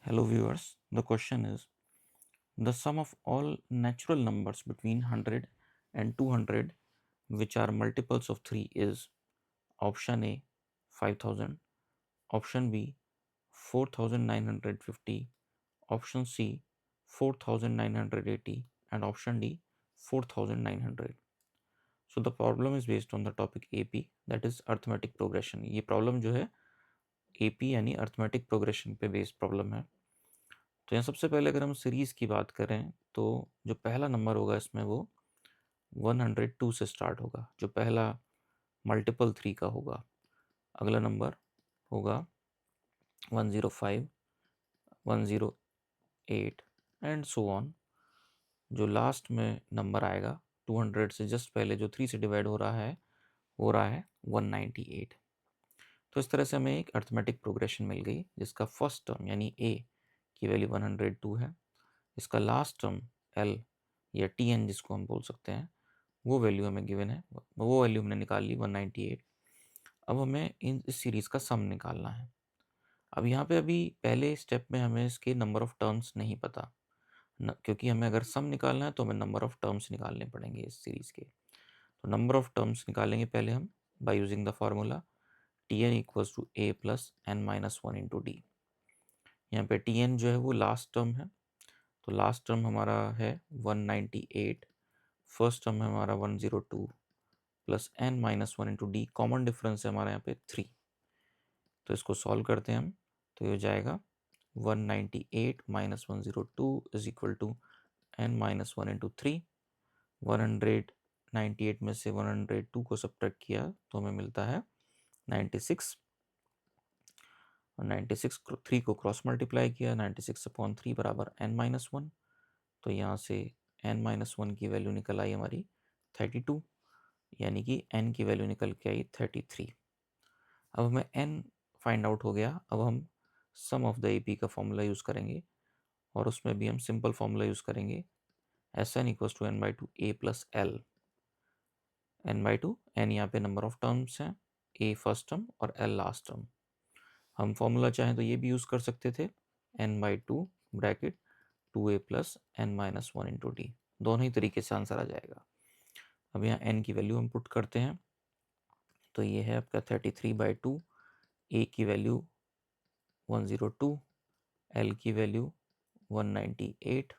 Hello viewers, the question is the sum of all natural numbers between 100 and 200 which are multiples of 3 is option A 5000, option B 4950, option C 4980 and option D 4900. So the problem is based on the topic AP, that is arithmetic progression. ये problem जो है AP यानी arithmetic progression पे based problem है. तो यहाँ सबसे पहले अगर हम सीरीज़ की बात करें तो जो पहला नंबर होगा इसमें वो 102 से स्टार्ट होगा, जो पहला मल्टीपल 3 का होगा. अगला नंबर होगा 105, 108 एंड सो ऑन. जो लास्ट में नंबर आएगा 200 से जस्ट पहले जो 3 से डिवाइड हो रहा है 198. तो इस तरह से हमें एक अर्थमेटिक प्रोग्रेशन मिल गई जिसका फर्स्ट टर्म यानी ए की वैल्यू 102 है. इसका लास्ट टर्म एल या टी एन जिसको हम बोल सकते हैं वो वैल्यू हमें गिवन है, वो वैल्यू हमने निकाल ली 198. अब हमें इस सीरीज़ का सम निकालना है. अब यहाँ पे अभी पहले स्टेप में हमें इसके नंबर ऑफ टर्म्स नहीं पता क्योंकि हमें अगर सम निकालना है तो हमें नंबर ऑफ टर्म्स निकालने पड़ेंगे इस सीरीज़ के. तो नंबर ऑफ टर्म्स निकालेंगे पहले हम by using the formula T N equals to A plus N minus one into D. यहाँ पे टी एन जो है वो लास्ट टर्म है, तो लास्ट टर्म हमारा है 198, फर्स्ट टर्म है हमारा 102 plus N minus one into D. Common difference है हमारे यहाँ पे 3, तो इसको सॉल्व करते हैं हम. तो ये हो जाएगा 198 minus 102 is equal to N minus one into 3. 198 में से 102 को सब्ट्रैक्ट किया तो हमें मिलता है 96. और 96 3 को क्रॉस मल्टीप्लाई किया, 96/3 बराबर n माइनस वन. तो यहाँ से n माइनस वन की वैल्यू निकल आई हमारी 32, यानी कि n की वैल्यू निकल के आई 33. अब हमें n फाइंड आउट हो गया. अब हम सम ऑफ द एपी का फॉर्मूला यूज़ करेंगे और उसमें भी हम सिंपल फॉर्मूला यूज़ करेंगे S N equals to N by two A plus L. N by two, N यहाँ पे नंबर ऑफ टर्म्स हैं, ए फर्स्ट टर्म और एल लास्ट टर्म. हम फॉर्मूला चाहें तो ये भी यूज़ कर सकते थे N by two bracket 2a plus N minus one into D. दोनों ही तरीके से आंसर आ जाएगा. अब यहाँ n की वैल्यू हम पुट करते हैं, तो ये है आपका 33/2, a की वैल्यू 102, l की वैल्यू 198.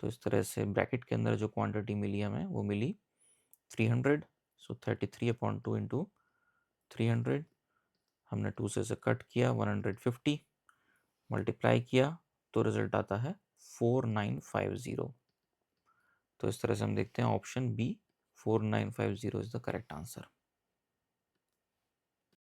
तो इस तरह से ब्रैकेट के अंदर जो क्वांटिटी मिली हमें वो मिली 300. सो 33/2 इंटू 300, हमने 2 से कट किया 150, मल्टीप्लाई किया तो रिजल्ट आता है 4950. तो इस तरह से हम देखते हैं option B 4950 is the correct answer.